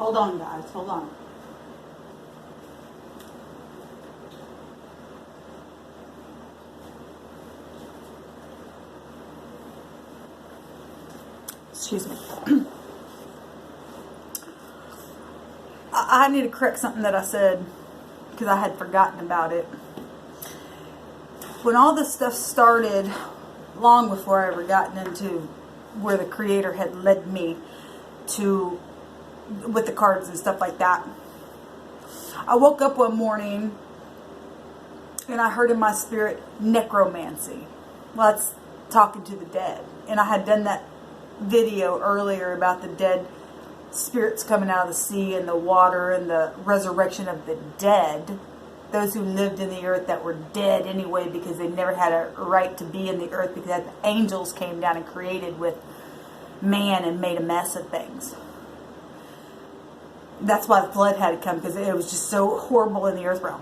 Hold on, guys. Hold on. Excuse me. I need to correct something that I said because I had forgotten about it. When all this stuff started, long before I ever gotten into where the Creator had led me to with the cards and stuff like that, I woke up one morning and I heard in my spirit necromancy. Well, that's talking to the dead. And I had done that video earlier about the dead spirits coming out of the sea and the water and the resurrection of the dead. Those who lived in the earth that were dead anyway because they never had a right to be in the earth because the angels came down and created with man and made a mess of things. That's why the flood had to come, because it was just so horrible in the earth realm.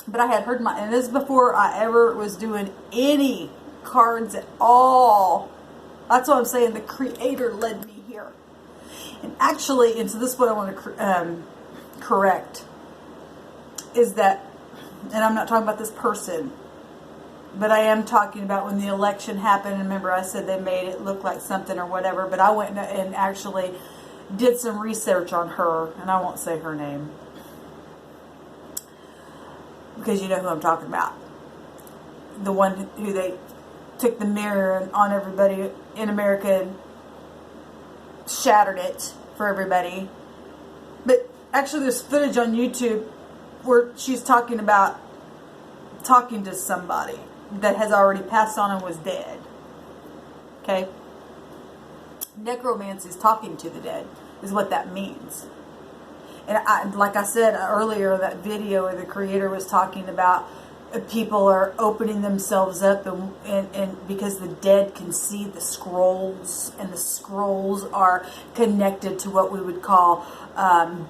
But I had heard and this is before I ever was doing any cards at all. That's what I'm saying. The Creator led me here. And actually, and so this is what I want to correct, is that, and I'm not talking about this person, but I am talking about when the election happened. And remember, I said they made it look like something or whatever, but I went and actually did some research on her, and I won't say her name because you know who I'm talking about. The one who they took the mirror on everybody in America and shattered it for everybody. But actually there's footage on YouTube where she's talking to somebody that has already passed on and was dead. Okay? Necromancy is talking to the dead, is what that means. And like I said earlier, that video where the Creator was talking about people are opening themselves up and because the dead can see the scrolls, and the scrolls are connected to what we would call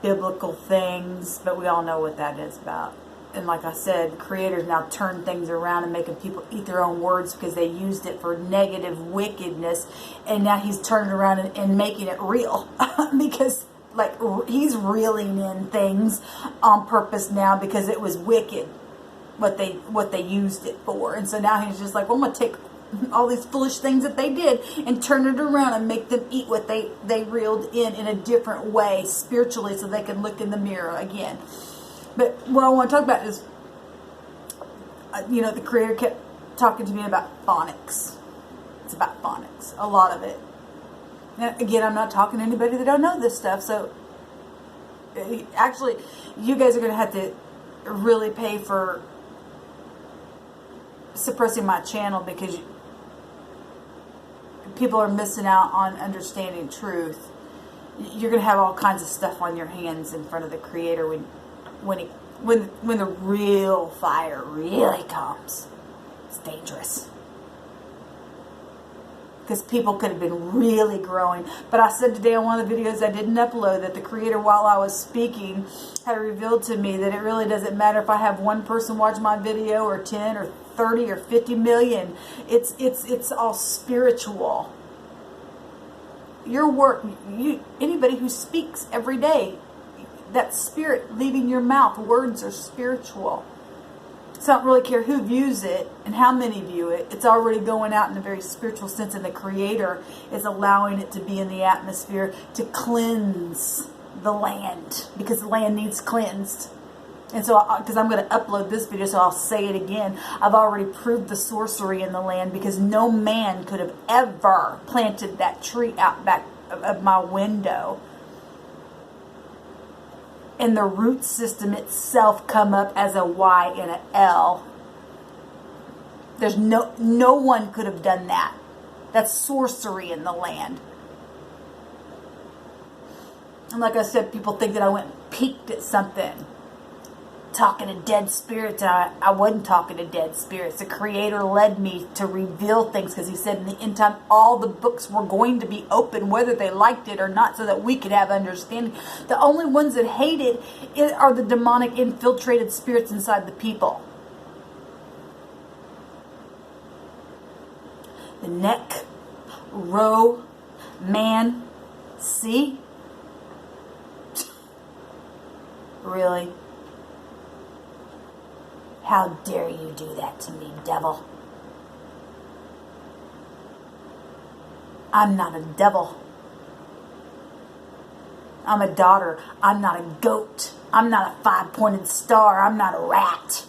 biblical things, but we all know what that is about. And like I said, the Creator's now turned things around and making people eat their own words because they used it for negative wickedness. And now He's turning around and making it real because like He's reeling in things on purpose now because it was wicked what they used it for. And so now He's just like, well, I'm going to take all these foolish things that they did and turn it around and make them eat what they reeled in a different way spiritually so they can look in the mirror again. But what I want to talk about is, the Creator kept talking to me about phonics. It's about phonics, a lot of it. Now, again, I'm not talking to anybody that don't know this stuff, so actually, you guys are going to have to really pay for suppressing my channel because people are missing out on understanding truth. You're going to have all kinds of stuff on your hands in front of the Creator when the real fire really comes. It's dangerous. Because people could have been really growing. But I said today on one of the videos I didn't upload that the Creator, while I was speaking, had revealed to me that it really doesn't matter if I have one person watch my video or 10 or 30 or 50 million. It's all spiritual. Your work, anybody who speaks every day, that spirit leaving your mouth, words are spiritual. So I don't really care who views it and how many view it. It's already going out in a very spiritual sense, and the Creator is allowing it to be in the atmosphere to cleanse the land, because the land needs cleansed. And so, because I'm going to upload this video, so I'll say it again. I've already proved the sorcery in the land because no man could have ever planted that tree out back of my window. And the root system itself come up as a Y and an L. There's no one could have done that. That's sorcery in the land. And like I said, people think that I went and peeked at something. Talking to dead spirits. I wasn't talking to dead spirits. The Creator led me to reveal things because He said in the end time all the books were going to be open whether they liked it or not so that we could have understanding. The only ones that hate it are the demonic infiltrated spirits inside the people. The neck, row, man, see? Really? How dare you do that to me, devil? I'm not a devil. I'm a daughter. I'm not a goat. I'm not a five-pointed star. I'm not a rat.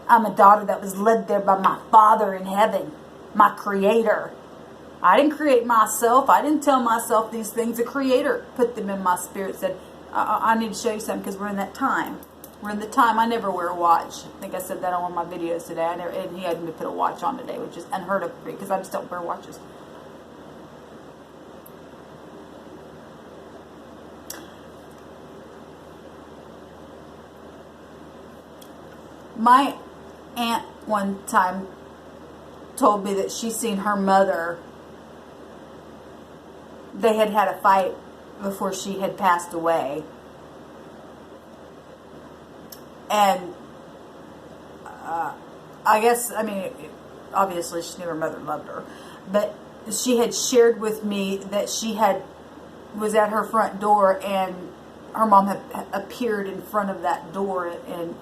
I'm a daughter that was led there by my Father in heaven, my Creator. I didn't create myself. I didn't tell myself these things. The Creator put them in my spirit, said, I need to show you something because we're in that time. We're in the time. I never wear a watch. I think I said that on one of my videos today. And he had me put a watch on today, which is unheard of for me because I just don't wear watches. My aunt one time told me that she seen her mother. They had had a fight before she had passed away. And I guess, I mean, obviously she knew her mother loved her. But she had shared with me that she was at her front door and her mom had appeared in front of that door and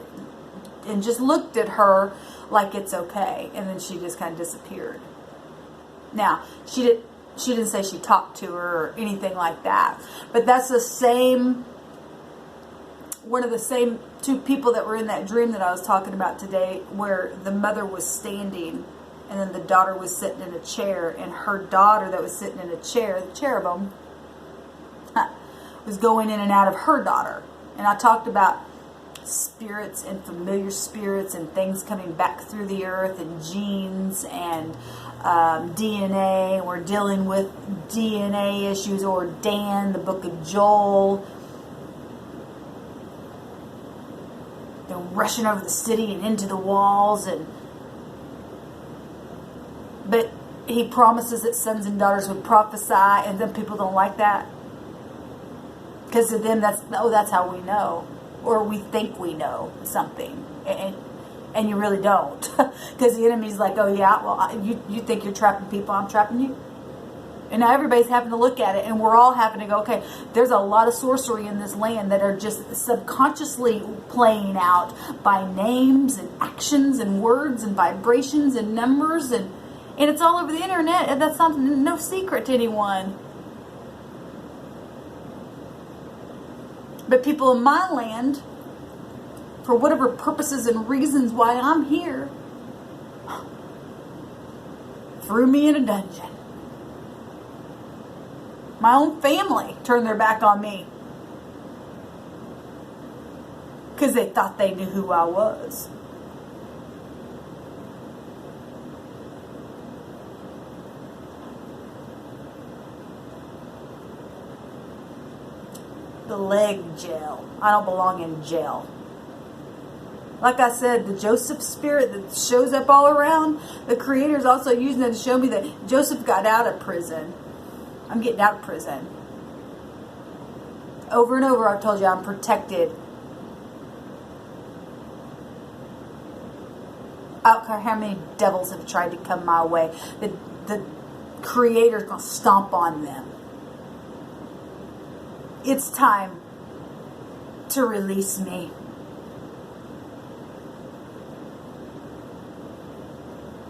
just looked at her like it's okay. And then she just kind of disappeared. Now, she didn't say she talked to her or anything like that. But that's one of the same two people that were in that dream that I was talking about today, where the mother was standing and then the daughter was sitting in a chair, and her daughter that was sitting in a chair, the cherubim, was going in and out of her daughter. And I talked about spirits and familiar spirits and things coming back through the earth and genes and DNA. We're dealing with DNA issues, or Dan, the book of Joel. They're rushing over the city and into the walls, but he promises that sons and daughters would prophesy, and then people don't like that because to them that's how we know, or we think we know something, and you really don't, because the enemy's like, oh yeah, well you think you're trapping people, I'm trapping you. And now everybody's having to look at it, and we're all having to go, okay, there's a lot of sorcery in this land that are just subconsciously playing out by names and actions and words and vibrations and numbers, and it's all over the internet, and that's no secret to anyone. But people in my land, for whatever purposes and reasons why I'm here, threw me in a dungeon. My own family turned their back on me because they thought they knew who I was. The leg jail. I don't belong in jail. Like I said, the Joseph spirit that shows up all around, the Creator's also using it to show me that Joseph got out of prison. I'm getting out of prison. Over and over I've told you I'm protected. I don't care how many devils have tried to come my way. The Creator's going to stomp on them. It's time to release me.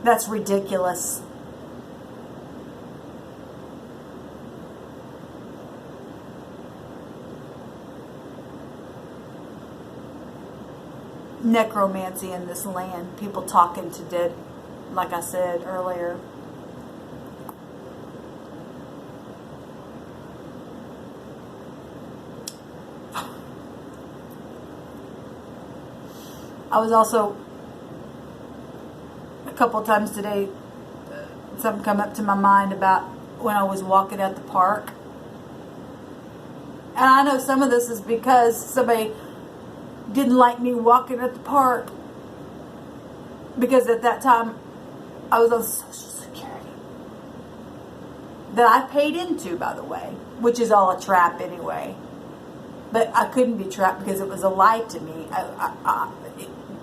That's ridiculous. Necromancy in this land. People talking to dead, like I said earlier. I was also, a couple times today, something come up to my mind about when I was walking at the park. And I know some of this is because somebody didn't like me walking at the park, because at that time I was on Social Security that I paid into, by the way, which is all a trap anyway. But I couldn't be trapped because it was a lie to me.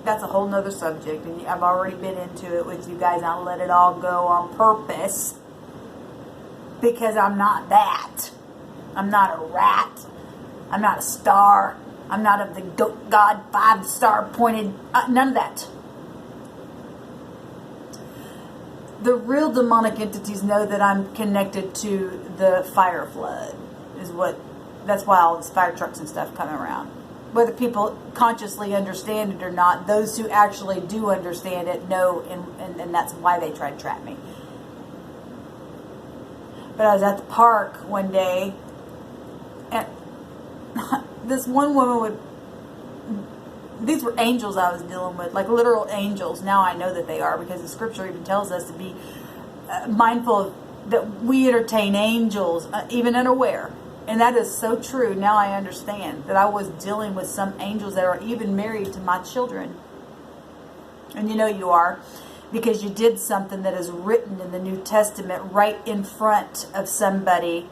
That's a whole nother subject, and I've already been into it with you guys. I'll let it all go on purpose because I'm not that. I'm not a rat. I'm not a star. I'm not of the God 5-star pointed, none of that. The real demonic entities know that I'm connected to the fire flood. That's why all these fire trucks and stuff come around. Whether people consciously understand it or not, those who actually do understand it know, and that's why they try to trap me. But I was at the park one day, and this one woman these were angels I was dealing with, like literal angels. Now I know that they are, because the scripture even tells us to be mindful of, that we entertain angels, even unaware. And that is so true. Now I understand that I was dealing with some angels that are even married to my children. And you know you are, because you did something that is written in the New Testament right in front of somebody,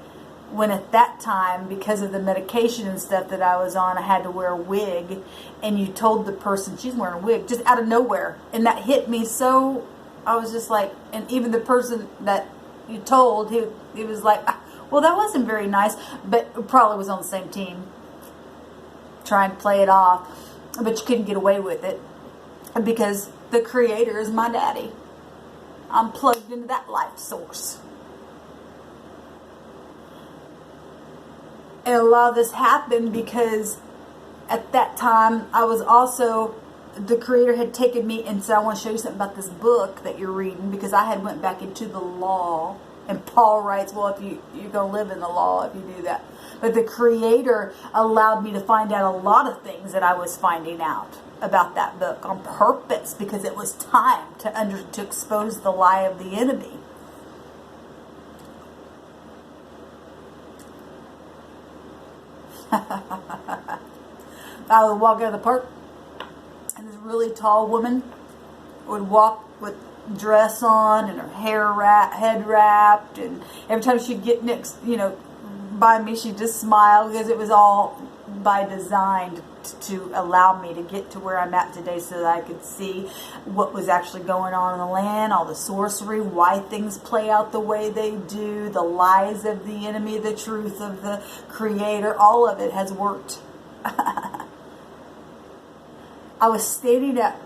when at that time, because of the medication and stuff that I was on, I had to wear a wig, and you told the person she's wearing a wig just out of nowhere, and that hit me so. I was just like, and even the person that you told, he was like, well, that wasn't very nice, but probably was on the same team, trying to play it off, but you couldn't get away with it, because the Creator is my daddy. I'm plugged into that life source. And a lot of this happened because at that time I was also, the Creator had taken me and said, I want to show you something about this book that you're reading, because I had went back into the law. And Paul writes, well, if you're going to live in the law if you do that. But the Creator allowed me to find out a lot of things that I was finding out about that book on purpose, because it was time to expose the lie of the enemy. I would walk out of the park, and this really tall woman would walk with dress on and her head wrapped, and every time she'd get next, by me, she'd just smile, because it was all by design to allow me to get to where I'm at today, so that I could see what was actually going on in the land, all the sorcery, why things play out the way they do, the lies of the enemy, the truth of the Creator. All of it has worked. I was standing at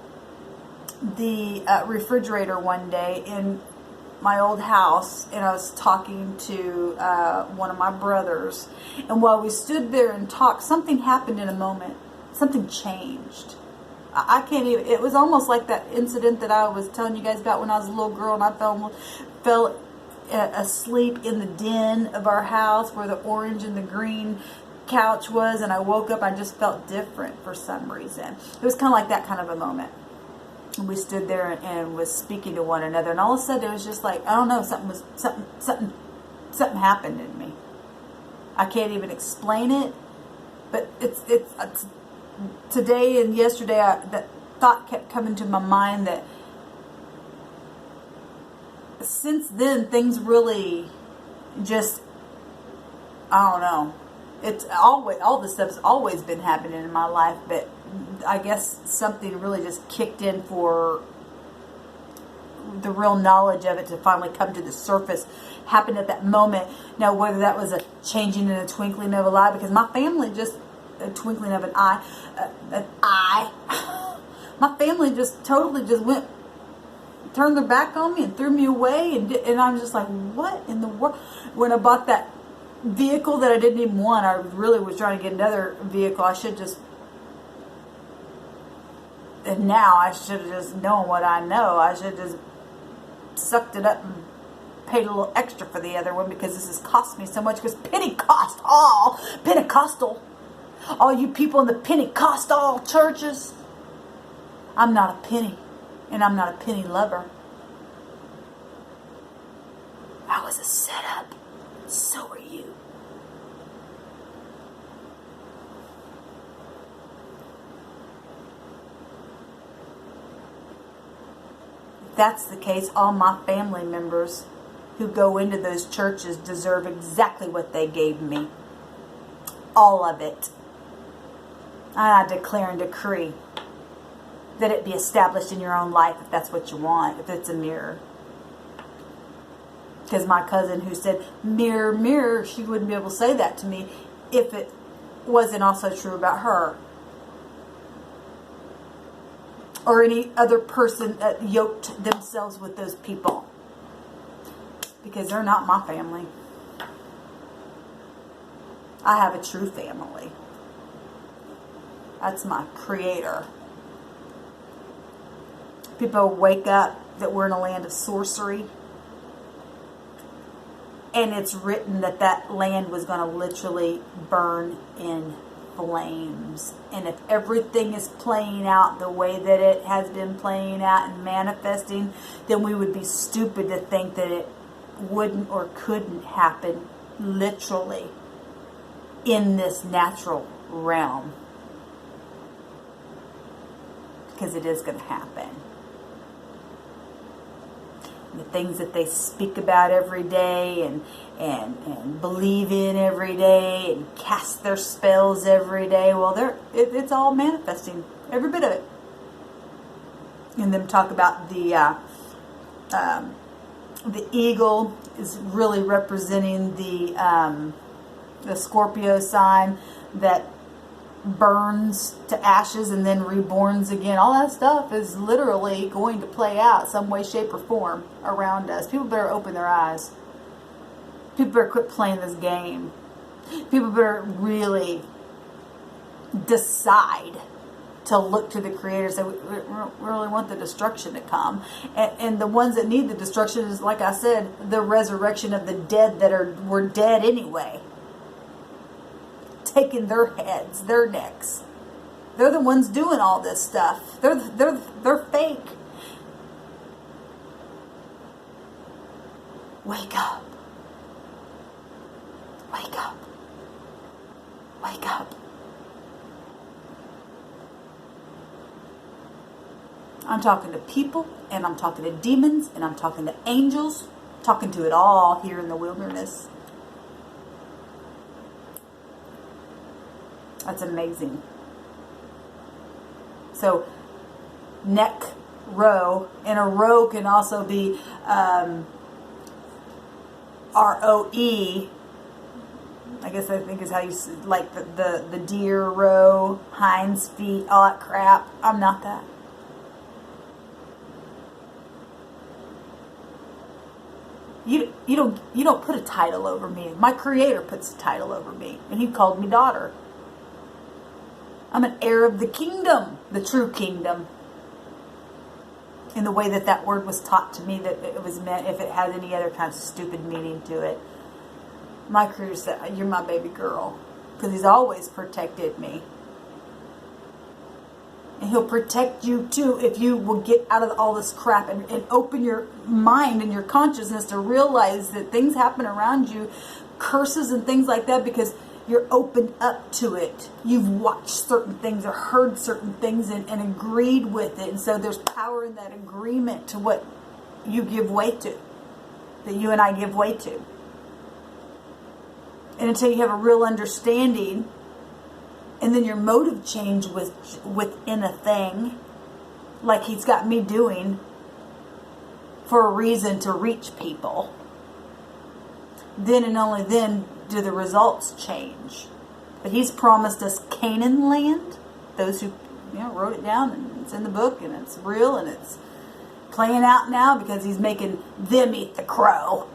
the refrigerator one day in my old house, and I was talking to one of my brothers, and while we stood there and talked, something happened in a moment. Something changed. I can't even, it was almost like that incident that I was telling you guys about when I was a little girl, and I fell asleep in the den of our house where the orange and the green couch was, and I woke up, I just felt different for some reason. It was kind of like that kind of a moment. We stood there and was speaking to one another, and all of a sudden it was just like, I don't know, something happened in me. I can't even explain it, but it's today and yesterday, that thought kept coming to my mind, that since then things really just, I don't know. It's always, all this stuff's always been happening in my life, but I guess something really just kicked in for the real knowledge of it to finally come to the surface. Happened at that moment. Now, whether that was a changing in a twinkling of an eye, because my family just, a twinkling of an eye, my family just totally just turned their back on me and threw me away, and I'm just like, what in the world? When I bought that vehicle that I didn't even want, I really was trying to get another vehicle. I should just, and now I should have just known what I know. I should have just sucked it up and paid a little extra for the other one, because this has cost me so much. Because Pentecostal, all you people in the Pentecostal churches, I'm not a penny, and I'm not a penny lover. I was a setup. So are you. If that's the case, all my family members who go into those churches deserve exactly what they gave me. All of it. And I declare and decree that it be established in your own life, if that's what you want, if it's a mirror. Because my cousin who said, mirror, mirror, she wouldn't be able to say that to me if it wasn't also true about her. Or any other person that yoked themselves with those people. Because they're not my family. I have a true family. That's my Creator. People wake up that we're in a land of sorcery. And it's written that that land was going to literally burn in flames. And if everything is playing out the way that it has been playing out and manifesting, then we would be stupid to think that it wouldn't or couldn't happen literally in this natural realm. Because it is going to happen. The things that they speak about every day and believe in every day and cast their spells every day, well, it's all manifesting, every bit of it. And then talk about the eagle is really representing the Scorpio sign that burns to ashes and then reborns again. All that stuff is literally going to play out some way, shape, or form around us. People better open their eyes. People better quit playing this game. People better really decide to look to the Creator and say, we really want the destruction to come. And the ones that need the destruction is, like I said, the resurrection of the dead that were dead anyway. Taking their heads, their necks. They're the ones doing all this stuff. They're fake. Wake up. Wake up. Wake up. I'm talking to people, and I'm talking to demons, and I'm talking to angels, talking to it all here in the wilderness. That's amazing. So, neck row, and a row can also be R-O-E. I guess I think is how you, like the deer row, hinds feet, all that crap. I'm not that. You don't put a title over me. My Creator puts a title over me, and He called me daughter. I'm an heir of the kingdom, the true kingdom. In the way that that word was taught to me, that it was meant, if it has any other kind of stupid meaning to it. My Creator said, you're my baby girl. Because He's always protected me. And He'll protect you too if you will get out of all this crap and open your mind and your consciousness to realize that things happen around you, curses and things like that, because you're opened up to it. You've watched certain things or heard certain things and agreed with it. And so there's power in that agreement to what you give way to. That you and I give way to. And until you have a real understanding, and then your motive change within a thing, like He's got me doing, for a reason to reach people, then and only then do the results change. But He's promised us Canaan land. Those who wrote it down, and it's in the book, and it's real, and it's playing out now because He's making them eat the crow.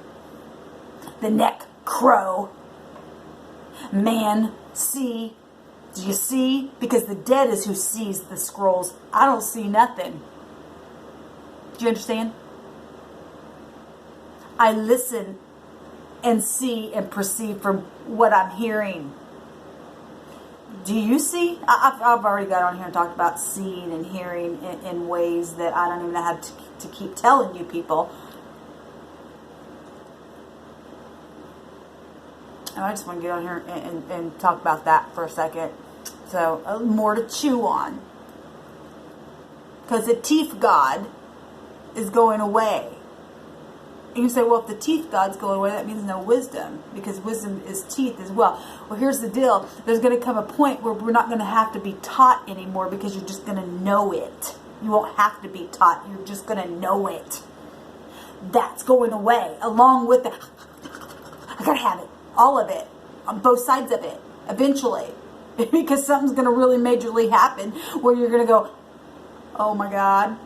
The neck crow. Man, see. Do you see? Because the dead is who sees the scrolls. I don't see nothing. Do you understand? I listen and see and perceive from what I'm hearing. Do you see? I've already got on here and talked about seeing and hearing in ways that I don't even know how to keep telling you people. And I just want to get on here and talk about that for a second. So, more to chew on. Because the teeth god is going away. And you say, well, if the teeth god's going away, that means no wisdom. Because wisdom is teeth as well. Well, here's the deal. There's going to come a point where we're not going to have to be taught anymore, because you're just going to know it. You won't have to be taught. You're just going to know it. That's going away. Along with the, I got to have it. All of it. On both sides of it. Eventually. because something's going to really majorly happen where you're going to go, oh my God,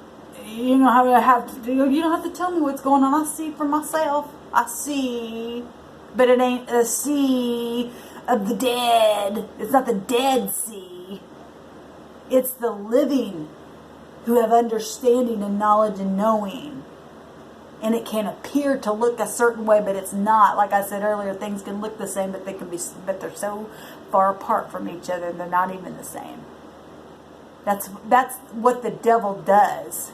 you don't have to tell me what's going on. I see for myself. I see, but it ain't a sea of the dead. It's not the Dead Sea. It's the living who have understanding and knowledge and knowing. And it can appear to look a certain way, but it's not. Like I said earlier, things can look the same, but they're so far apart from each other, and they're not even the same. That's what the devil does.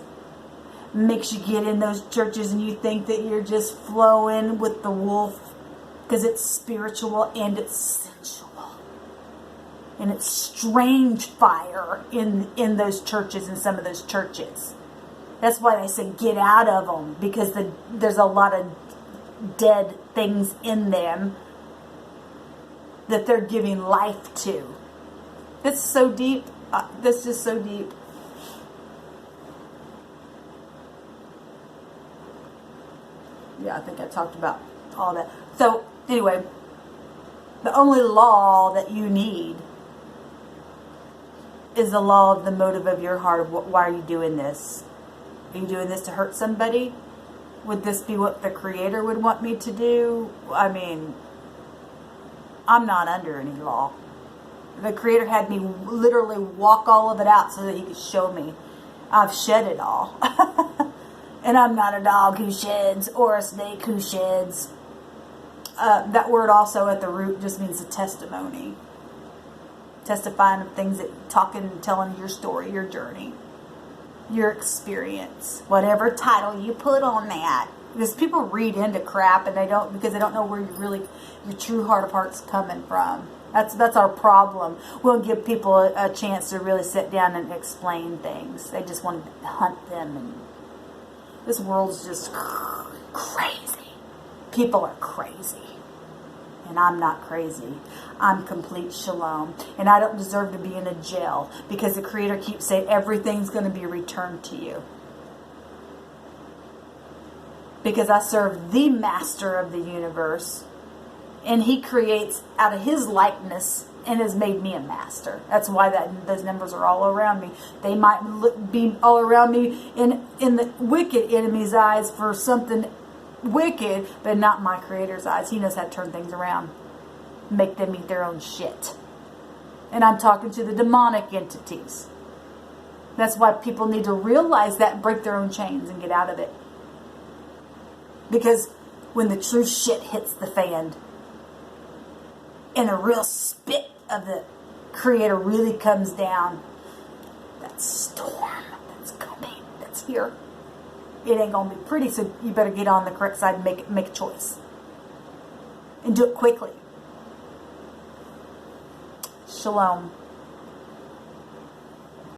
Makes you get in those churches and you think that you're just flowing with the wolf, because it's spiritual and it's sensual. And it's strange fire in those churches, in some of those churches. That's why they say get out of them, because there's a lot of dead things in them that they're giving life to. It's so deep. That's just so deep. Yeah, I think I talked about all that. So, anyway, the only law that you need is the law of the motive of your heart. Why are you doing this? Are you doing this to hurt somebody? Would this be what the Creator would want me to do? I mean, I'm not under any law. The Creator had me literally walk all of it out so that He could show me. I've shed it all. And I'm not a dog who sheds or a snake who sheds. That word also at the root just means a testimony. Testifying of things that talking and telling your story, your journey, your experience, whatever title you put on that. Because people read into crap and because they don't know where your true heart of heart's coming from. That's our problem. We don't give people a chance to really sit down and explain things. They just want to hunt them, and this world's just crazy. People are crazy. And I'm not crazy. I'm complete shalom. And I don't deserve to be in a jail, because the Creator keeps saying everything's going to be returned to you. Because I serve the Master of the universe. And He creates out of His likeness and has made me a master. That's why those numbers are all around me. They might be all around me in the wicked enemy's eyes for something wicked, but not my Creator's eyes. He knows how to turn things around, make them eat their own shit. And I'm talking to the demonic entities. That's why people need to realize that and break their own chains and get out of it. Because when the true shit hits the fan and the real spit of the Creator really comes down, that storm that's coming, that's here, it ain't going to be pretty, so you better get on the correct side and make a choice. And do it quickly. Shalom.